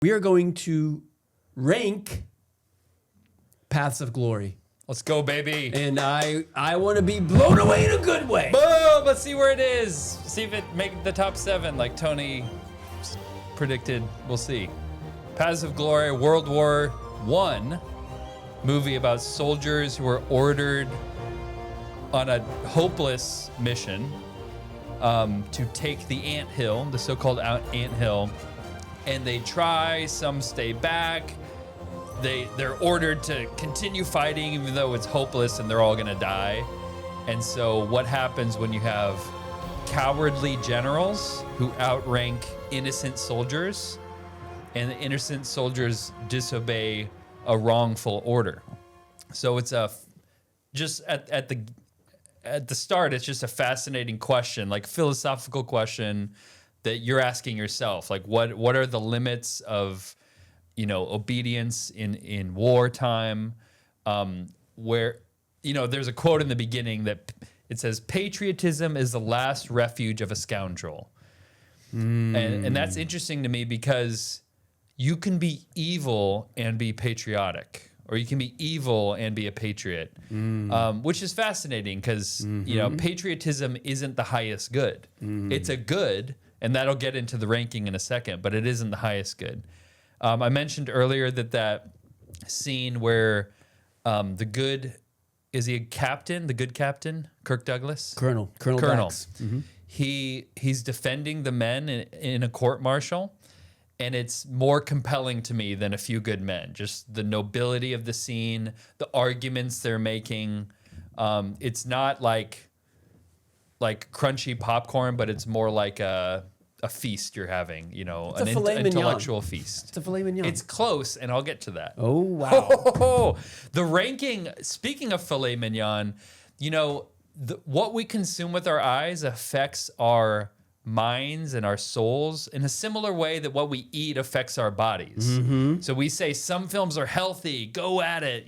We are going to rank Paths of Glory. Let's go, baby. And I want to be blown away in a good way. Boom! Let's see where it is. See if it make the top 7 like Tony predicted. We'll see. Paths of Glory, World War I, movie about soldiers who were ordered on a hopeless mission to take the anthill, the so-called anthill, and they try, some stay back. They're ordered to continue fighting even though it's hopeless and they're all gonna die. And so what happens when you have cowardly generals who outrank innocent soldiers, and the innocent soldiers disobey a wrongful order? So it's just at the start, it's just a fascinating question, like philosophical question that you're asking yourself, like what are the limits of obedience in wartime, where, there's a quote in the beginning that it says, patriotism is the last refuge of a scoundrel. And that's interesting to me because you can be evil and be patriotic, or you can be evil and be a patriot, which is fascinating because, patriotism isn't the highest good. It's a good, and that'll get into the ranking in a second, but it isn't the highest good. I mentioned earlier that scene where the good, is he a captain? The good captain, Kirk Douglas? Colonel. Mm-hmm. He's defending the men in a court-martial, and it's more compelling to me than A Few Good Men. Just the nobility of the scene, the arguments they're making. It's not like crunchy popcorn, but it's more like a feast you're having, an intellectual feast. It's a filet mignon. It's close, and I'll get to that. Oh, wow. The ranking, speaking of filet mignon, what we consume with our eyes affects our minds and our souls in a similar way that what we eat affects our bodies. Mm-hmm. So we say some films are healthy, go at it,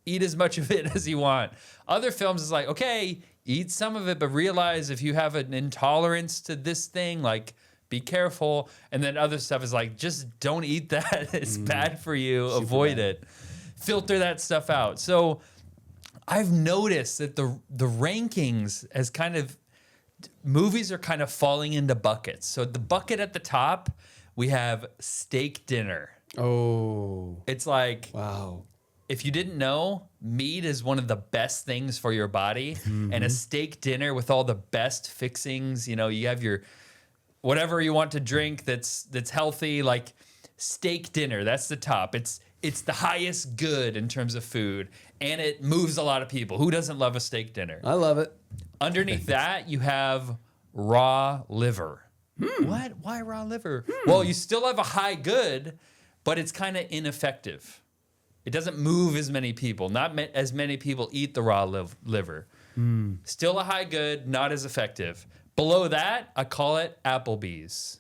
eat as much of it as you want. Other films is like, okay, eat some of it, but realize if you have an intolerance to this thing, like, be careful. And then other stuff is like, just don't eat that. It's bad for you. Avoid it. Filter that stuff out. So I've noticed that the rankings as kind of, movies are kind of falling into buckets. So the bucket at the top, we have steak dinner. Oh. It's like, wow. If you didn't know, meat is one of the best things for your body. Mm-hmm. And a steak dinner with all the best fixings, you have your whatever you want to drink that's healthy, like steak dinner, that's the top. It's the highest good in terms of food, and it moves a lot of people. Who doesn't love a steak dinner? I love it. Underneath that, you have raw liver. What? Why raw liver? Well, you still have a high good, but it's kind of ineffective. It doesn't move as many people. Not as many people eat the raw liver. Still a high good, not as effective. Below that, I call it Applebee's,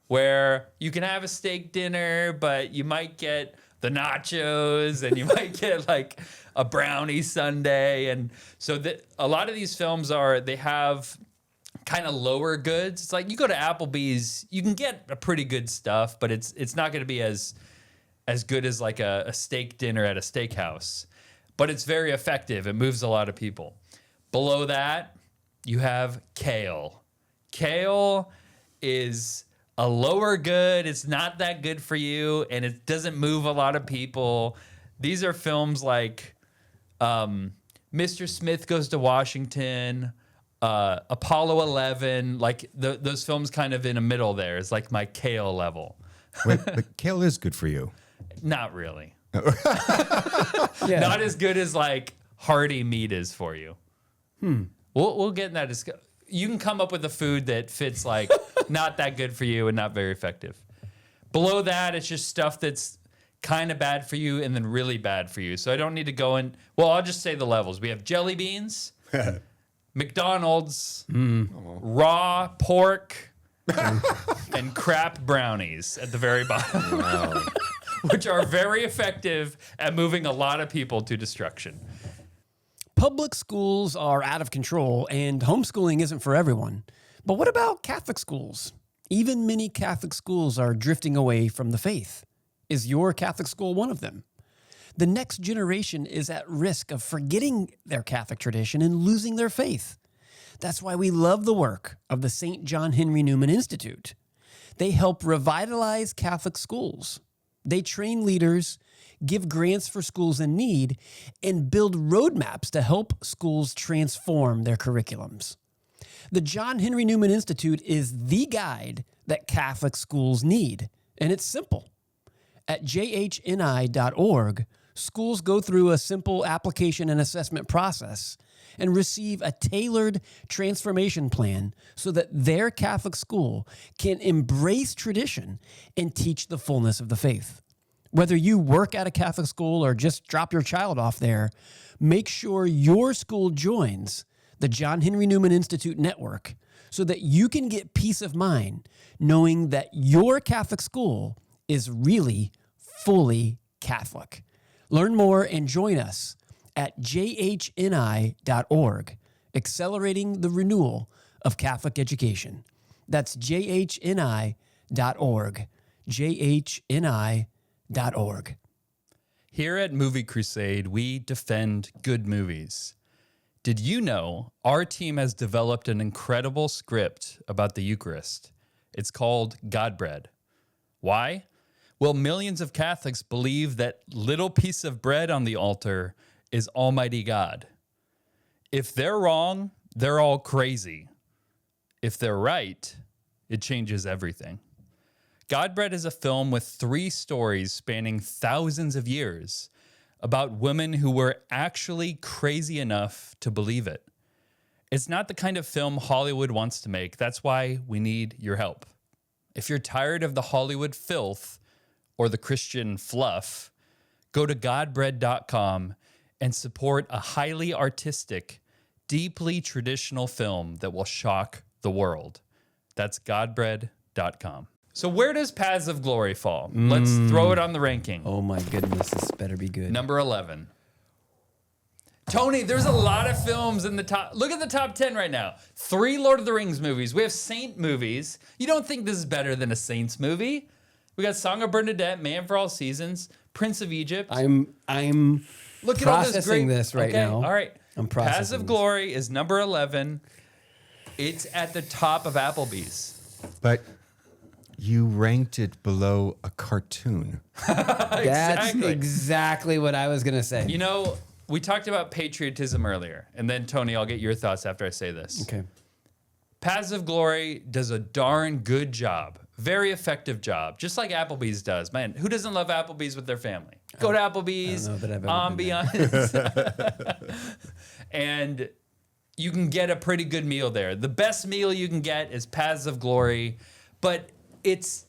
where you can have a steak dinner, but you might get the nachos and you might get like a brownie sundae. And so a lot of these films they have kind of lower goods. It's like you go to Applebee's, you can get a pretty good stuff, but it's not going to be as good as like a steak dinner at a steakhouse, but it's very effective. It moves a lot of people. Below that, you have kale. Kale is a lower good. It's not that good for you, and it doesn't move a lot of people. These are films like Mr. Smith Goes to Washington, Apollo 11, like those films kind of in the middle there. It's like my kale level. Wait, but kale is good for you. Not really. Yeah. Not as good as like hearty meat is for you. We'll get in that discussion. You can come up with a food that fits like not that good for you and not very effective. Below that, it's just stuff that's kind of bad for you and then really bad for you. So I don't need to go in. Well, I'll just say the levels. We have jelly beans, McDonald's, raw pork, and crap brownies at the very bottom. Wow. Which are very effective at moving a lot of people to destruction. Public schools are out of control, and homeschooling isn't for everyone. But what about Catholic schools? Even many Catholic schools are drifting away from the faith. Is your Catholic school one of them? The next generation is at risk of forgetting their Catholic tradition and losing their faith. That's why we love the work of the St. John Henry Newman Institute. They help revitalize Catholic schools. They train leaders, give grants for schools in need, and build roadmaps to help schools transform their curriculums. The John Henry Newman Institute is the guide that Catholic schools need, and it's simple. At jhni.org, schools go through a simple application and assessment process and receive a tailored transformation plan so that their Catholic school can embrace tradition and teach the fullness of the faith. Whether you work at a Catholic school or just drop your child off there, make sure your school joins the John Henry Newman Institute network so that you can get peace of mind knowing that your Catholic school is really fully Catholic. Learn more and join us at jhni.org, accelerating the renewal of Catholic education. That's jhni.org, jhni.org. Here at Movie Crusade, we defend good movies. Did you know our team has developed an incredible script about the Eucharist? It's called God Bread. Why? Well, millions of Catholics believe that little piece of bread on the altar is Almighty God. If they're wrong, they're all crazy. If they're right, it changes everything. God Bread is a film with 3 stories spanning thousands of years about women who were actually crazy enough to believe it. It's not the kind of film Hollywood wants to make. That's why we need your help. If you're tired of the Hollywood filth or the Christian fluff, go to godbread.com and support a highly artistic, deeply traditional film that will shock the world. That's godbread.com. So where does Paths of Glory fall? Let's throw it on the ranking. Oh my goodness, this better be good. Number 11. Tony, there's a lot of films in the top. Look at the top 10 right now. 3 Lord of the Rings movies. We have Saint movies. You don't think this is better than a Saints movie? We got Song of Bernadette, Man for All Seasons, Prince of Egypt. I'm Look at processing all this right now. All right. I'm processing Paths of this. Glory is number 11. It's at the top of Applebee's. But you ranked it below a cartoon. That's exactly what I was going to say. You know, we talked about patriotism earlier. And then, Tony, I'll get your thoughts after I say this. Okay. Paths of Glory does a darn good job. Very effective job. Just like Applebee's does. Man, who doesn't love Applebee's with their family? Go to Applebee's, I don't know that I've ever been ambiance. And you can get a pretty good meal there. The best meal you can get is Paths of Glory. But it's,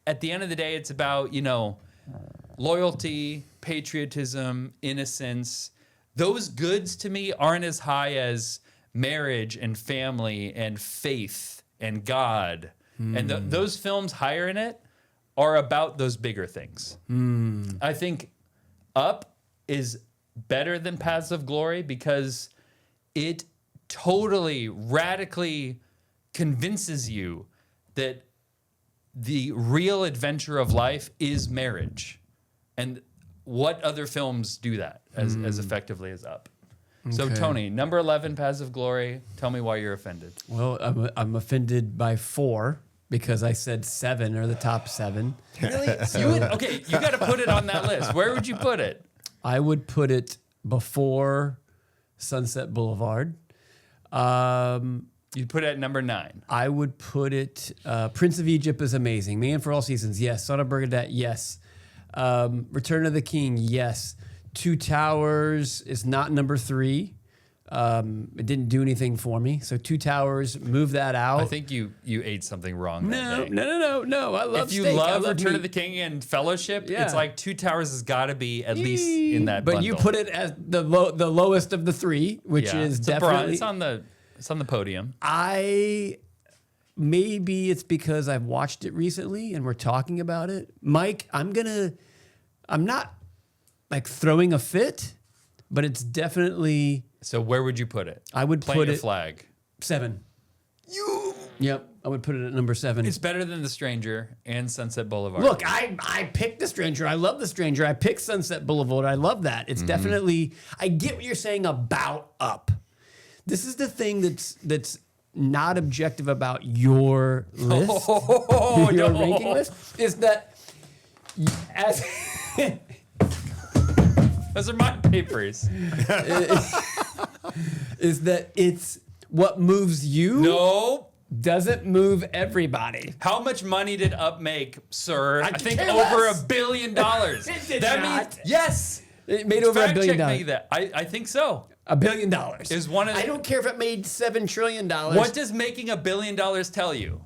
at the end of the day, it's about, you know, loyalty, patriotism, innocence. Those goods to me aren't as high as marriage and family and faith and God. And those films higher in it are about those bigger things. I think Up is better than Paths of Glory because it totally, radically convinces you that the real adventure of life is marriage. And what other films do that as effectively as Up? So, Okay. Tony, number 11, Paths of Glory. Tell me why you're offended. Well, I'm offended by 4 because I said 7 are the top 7. Really? You got to put it on that list. Where would you put it? I would put it before Sunset Boulevard. You'd put it at number 9. I would put it, Prince of Egypt is amazing. Man for All Seasons, yes. Son of Bernadette, yes. Return of the King, yes. Two Towers is not number 3. It didn't do anything for me. So Two Towers, move that out. I think you ate something wrong that day. No. I love If you steak. I love Return meat. of the King and Fellowship, Yeah. it's like Two Towers has got to be at least in that But bundle. you put it as the lowest of the 3, which is it's definitely. it's on the podium. Maybe it's because I've watched it recently and we're talking about it. Mike, I'm not like throwing a fit, but it's definitely. So where would you put it? I would Plant put your it flag. 7. Yep, I would put it at number 7. It's better than The Stranger and Sunset Boulevard. Look, I picked The Stranger. I love The Stranger. I picked Sunset Boulevard. I love that. It's definitely. I get what you're saying about Up. This is the thing that's not objective about your list, your ranking list, is that as those are my papers. is that it's what moves you. No. Doesn't move everybody. How much money did Up make, sir? I think care over less. $1 billion. It did that not. means yes. It made over $1 billion. Fact check me that. I think so. $1 billion Is one of the- I don't care if it made $7 trillion. What does making $1 billion tell you?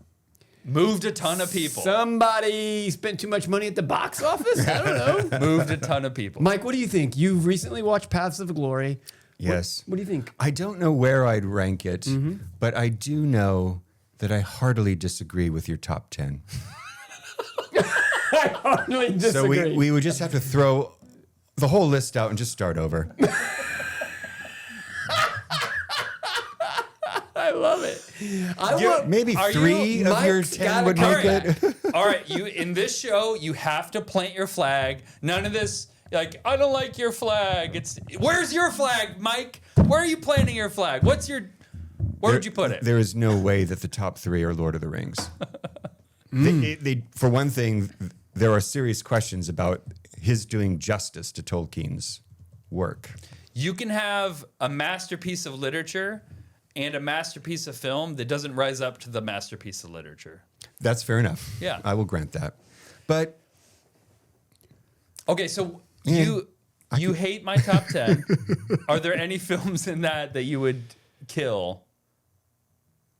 Moved a ton of people. Somebody spent too much money at the box office? I don't know. Moved a ton of people. Mike, what do you think? You recently watched Paths of Glory. Yes. What do you think? I don't know where I'd rank it, but I do know that I heartily disagree with your top 10. I hardly disagree. So we would just have to throw the whole list out and just start over. I love it. Maybe are 3 you- of your Mike's 10 gotta would come make it. All right, you in this show, you have to plant your flag. None of this, like, I don't like your flag. It's where's your flag, Mike? Where are you planting your flag? Where would you put it? There is no way that the top 3 are Lord of the Rings. They, for one thing, there are serious questions about his doing justice to Tolkien's work. You can have a masterpiece of literature and a masterpiece of film that doesn't rise up to the masterpiece of literature. That's fair enough. Yeah. I will grant that. But Okay, so Yeah. you hate my top 10. Are there any films in that you would kill?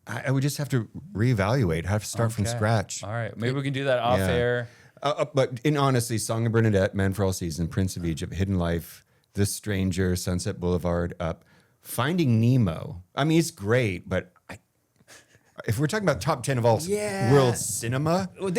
I would just have to reevaluate, have to start from Okay. scratch. All right, maybe we can do that off Yeah. air. But in honesty, Song of Bernadette, Man for All Seasons, Prince of Egypt, Hidden Life, The Stranger, Sunset Boulevard, Up, Finding Nemo. I mean, it's great, but if we're talking about top 10 of all world cinema, Well,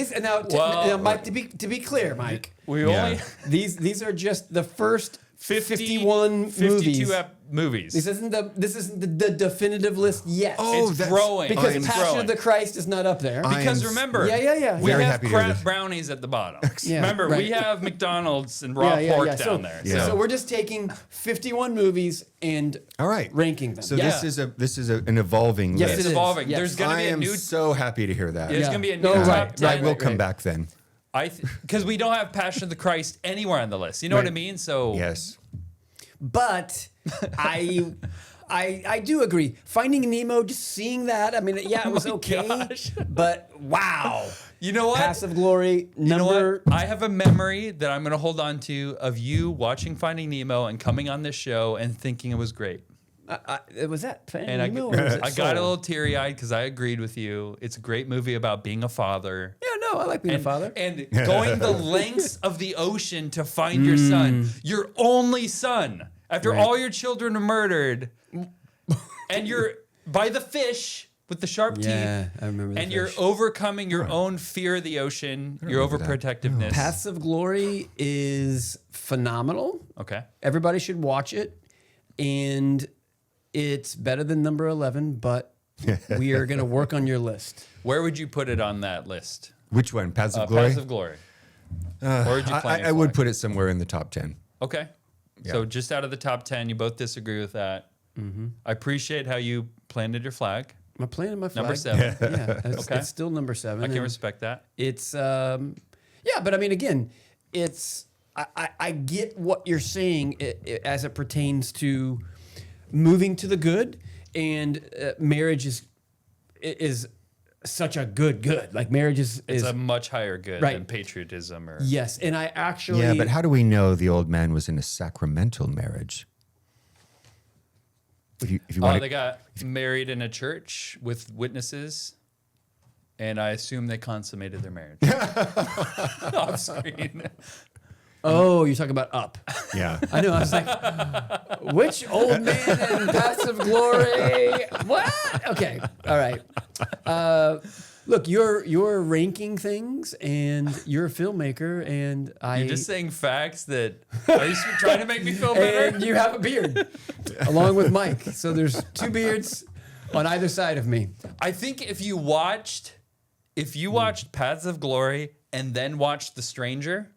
Well- Mike, to be clear, Mike, We Yeah. only these are just the first 51 52 movies. movies. This isn't the definitive list yet. Oh, It's that's- growing. because It's Passion growing. of the Christ is not up there. I Because am- remember, Yeah. we Very have happy to hear crap this. brownies at the bottom. Yeah, Remember, right. we have McDonald's and raw pork down there. Yeah. So we're just taking 51 movies and all right, ranking them. So Yeah. this is an evolving Yes, list. It's it is. evolving. Yes. There's going to I be a am new. so happy to hear that. There's Yeah. going to be a new No, top right, 10. I will right, come right. back then. Because we don't have Passion of the Christ anywhere on the list. You know what I mean? So Yes. But I do agree. Finding Nemo, just seeing that, I mean, yeah, it was okay. gosh. But wow. you know what? Pass of Glory, You know number. what? I have a memory that I'm going to hold on to of you watching Finding Nemo and coming on this show and thinking it was great. Was that Finding And Nemo? or was it I got a Soul? little teary-eyed because I agreed with you. It's a great movie about being a father. Yeah, no, I like being a father. And going the lengths of the ocean to find your son, your only son, after Right. all your children are murdered, and you're by the fish with the sharp Yeah, teeth, I remember the and you're fish. overcoming your own fear of the ocean, your remember that. overprotectiveness. Paths of Glory is phenomenal. Okay. Everybody should watch it. And it's better than number 11, but we are going to work on your list. Where would you put it on that list? Which one? Paths of Glory? Paths of Glory. Where would you plant your I would flag? put it somewhere in the top 10. Okay. So just out of the top 10, you both disagree with that. I appreciate how you planted your flag. I'm planting my flag. Number 7. Yeah, it's, Okay. it's still number 7. I can and respect that. It's, yeah, but I mean, again, it's, I get what you're saying as it pertains to moving to the good, and marriage is such a good. Like marriage is It's a much higher good Right. than patriotism or yes, and I actually Yeah, but how do we know the old man was in a sacramental marriage? If you want they got married in a church with witnesses, and I assume they consummated their marriage. Off screen. Oh, you're talking about Up. yeah. I know. I was like, which old man in Paths of Glory? What? Okay. All right. Look, you're ranking things, and you're a filmmaker, and You're just saying facts that are you trying to make me feel better? and you have a beard, along with Mike. So there's 2 beards. on either side of me. I think if you watched Paths of Glory and then watched The Stranger,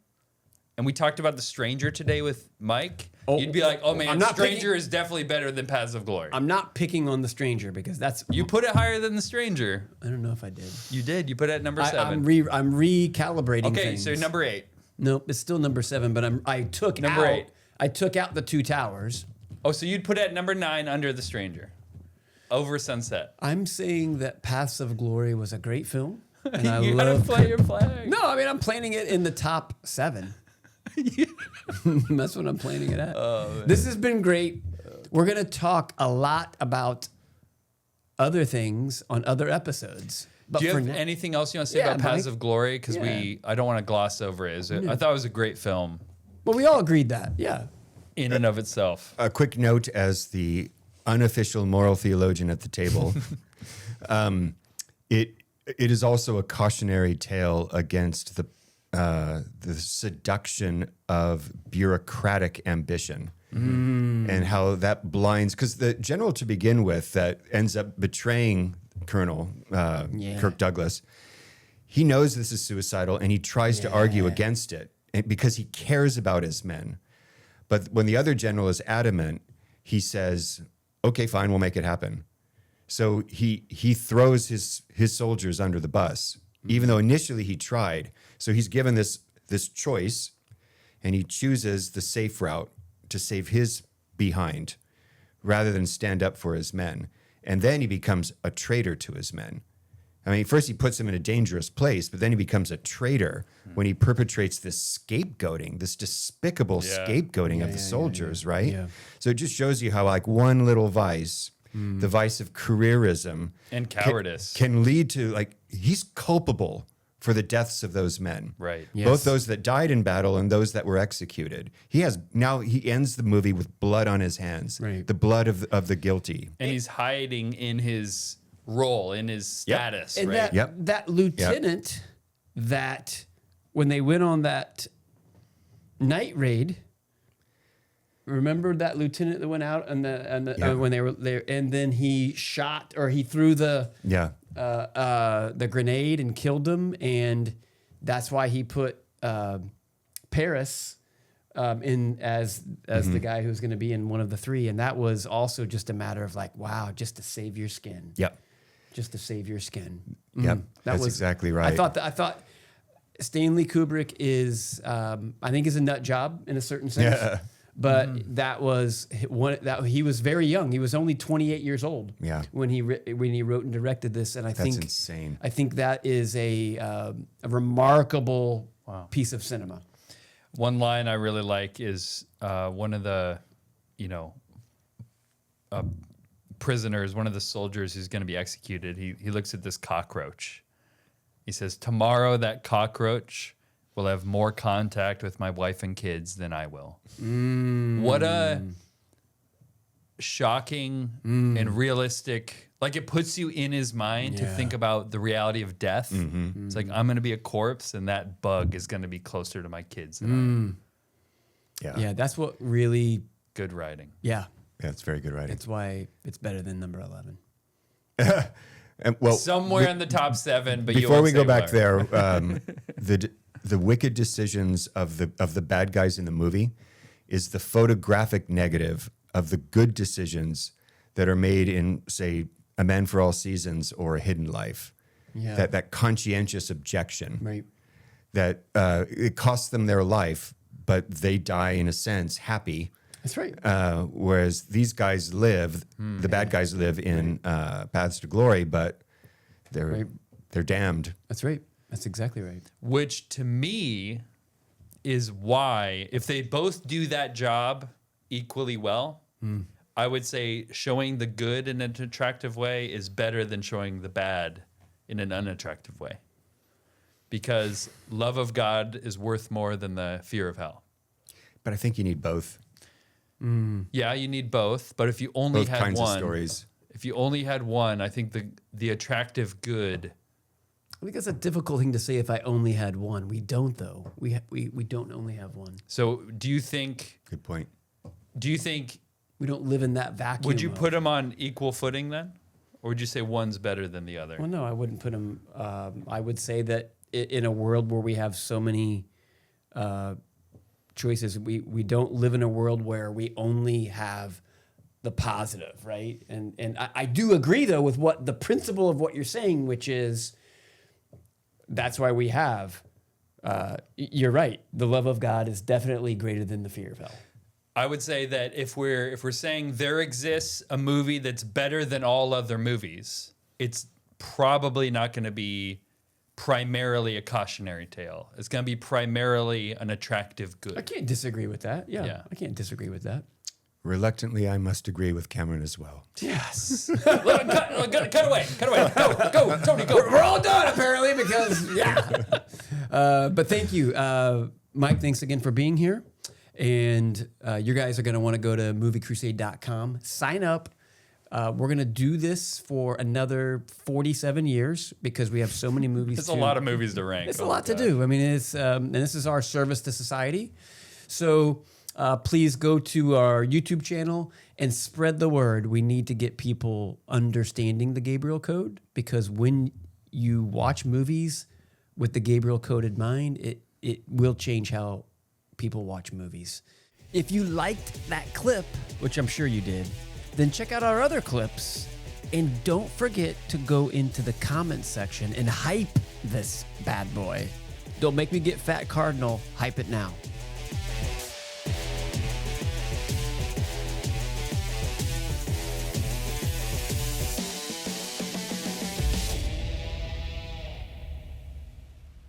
and we talked about The Stranger today with Mike, you'd be like, oh man, Stranger is definitely better than Paths of Glory. I'm not picking on The Stranger because that's... You put it higher than The Stranger. I don't know if I did. You did. You put it at number 7. I'm recalibrating Okay, things. so number 8. Nope, it's still number 7, but I took Number out... 8. I took out The Two Towers. Oh, so you'd put it at number 9 under The Stranger. Over Sunset. I'm saying that Paths of Glory was a great film. And I You gotta love... play your flag. No, I mean, I'm planning it in the top 7. That's what I'm planning it at. This has been great. We're going to talk a lot about other things on other episodes. But Do you for have now, anything else you want to say Yeah, about Paths Mike. of Glory? Because Yeah. I don't want to gloss over it. I thought it was a great film well, we all agreed that. Yeah. in and of itself. A quick note as the unofficial moral theologian at the table. It is also a cautionary tale against the seduction of bureaucratic ambition and how that blinds, because the general to begin with that ends up betraying Colonel Kirk Douglas, he knows this is suicidal and he tries to argue against it because he cares about his men. But when the other general is adamant, he says, okay, fine, we'll make it happen. So he throws his soldiers under the bus, even though initially he tried. So he's given this choice, and he chooses the safe route to save his behind rather than stand up for his men. And then he becomes a traitor to his men. I mean, first he puts them in a dangerous place, but then he becomes a traitor when he perpetrates this scapegoating, this despicable scapegoating of the soldiers, right? Yeah. So it just shows you how like one little vice, the vice of careerism And cowardice. can lead to like, he's culpable for the deaths of those men. Right. Yes. Both those that died in battle and those that were executed. He ends the movie with blood on his hands, Right. the blood of the guilty. And he's hiding in his role, in his status, And right? that lieutenant that when they went on that night raid, remember that lieutenant that went out and when they were there, and then he shot or he threw the grenade and killed them, and that's why he put Paris in as the guy who's going to be in one of the 3, and that was also just a matter of like, wow, just to save your skin. Yep. Just to save your skin. Yep. That's exactly right. I thought Stanley Kubrick is, I think, is a nut job in a certain sense. Yeah. But that was one that he was very young. He was only 28 years old. Yeah. When he wrote and directed this, and That's insane. I think that is a remarkable piece of cinema. One line I really like is one of the, prisoners, one of the soldiers who's going to be executed. He looks at this cockroach. He says, "Tomorrow that cockroach will have more contact with my wife and kids than I will." What a shocking and realistic, like it puts you in his mind to think about the reality of death. It's like, I'm going to be a corpse and that bug is going to be closer to my kids than I am. Yeah, that's what really. Good writing. Yeah, It's very good writing. it's why it's better than number 11. And, well, Somewhere in the top 7, but before we go say back where. there, the wicked decisions of the bad guys in the movie is the photographic negative of the good decisions that are made in, say, A Man for All Seasons or A Hidden Life. Yeah. That conscientious objection. Right. That it costs them their life, but they die in a sense happy. That's right. Whereas these guys live, the bad guys live in Paths to Glory, but they're damned. That's right. That's exactly right. Which to me is why, if they both do that job equally well, I would say showing the good in an attractive way is better than showing the bad in an unattractive way. Because love of God is worth more than the fear of hell. But I think you need both. Yeah, you need both. But if you only Both had kinds one, of stories. if you only had one, I think the attractive good. I think that's a difficult thing to say. If I only had one, we don't though. We don't only have one. So do you think? Good point. Do you think? We don't live in that vacuum. Would you of- put them on equal footing then? Or would you say one's better than the other? Well, no, I wouldn't put them. I would say that in a world where we have so many choices, we don't live in a world where we only have the positive, right? And I do agree though with what the principle of what you're saying, which is that's why we have. You're right. The love of God is definitely greater than the fear of hell. I would say that if we're saying there exists a movie that's better than all other movies, it's probably not going to be primarily a cautionary tale. It's going to be primarily an attractive good. I can't disagree with that. Yeah. I can't disagree with that. Reluctantly, I must agree with Cameron as well. Yes. cut away. Go, Tony, go. We're all done apparently because but thank you, Mike. Thanks again for being here. And you guys are going to want to go to moviecrusade.com, sign up. We're going to do this for another 47 years because we have so many movies. It's a lot of movies to rank. It's a lot to do. I mean, it's and this is our service to society. So please go to our YouTube channel and spread the word. We need to get people understanding the Gabriel Code because when you watch movies with the Gabriel Code in mind, it will change how people watch movies. If you liked that clip, which I'm sure you did, then check out our other clips. And don't forget to go into the comments section and hype this bad boy. Don't make me get fat cardinal. Hype it now.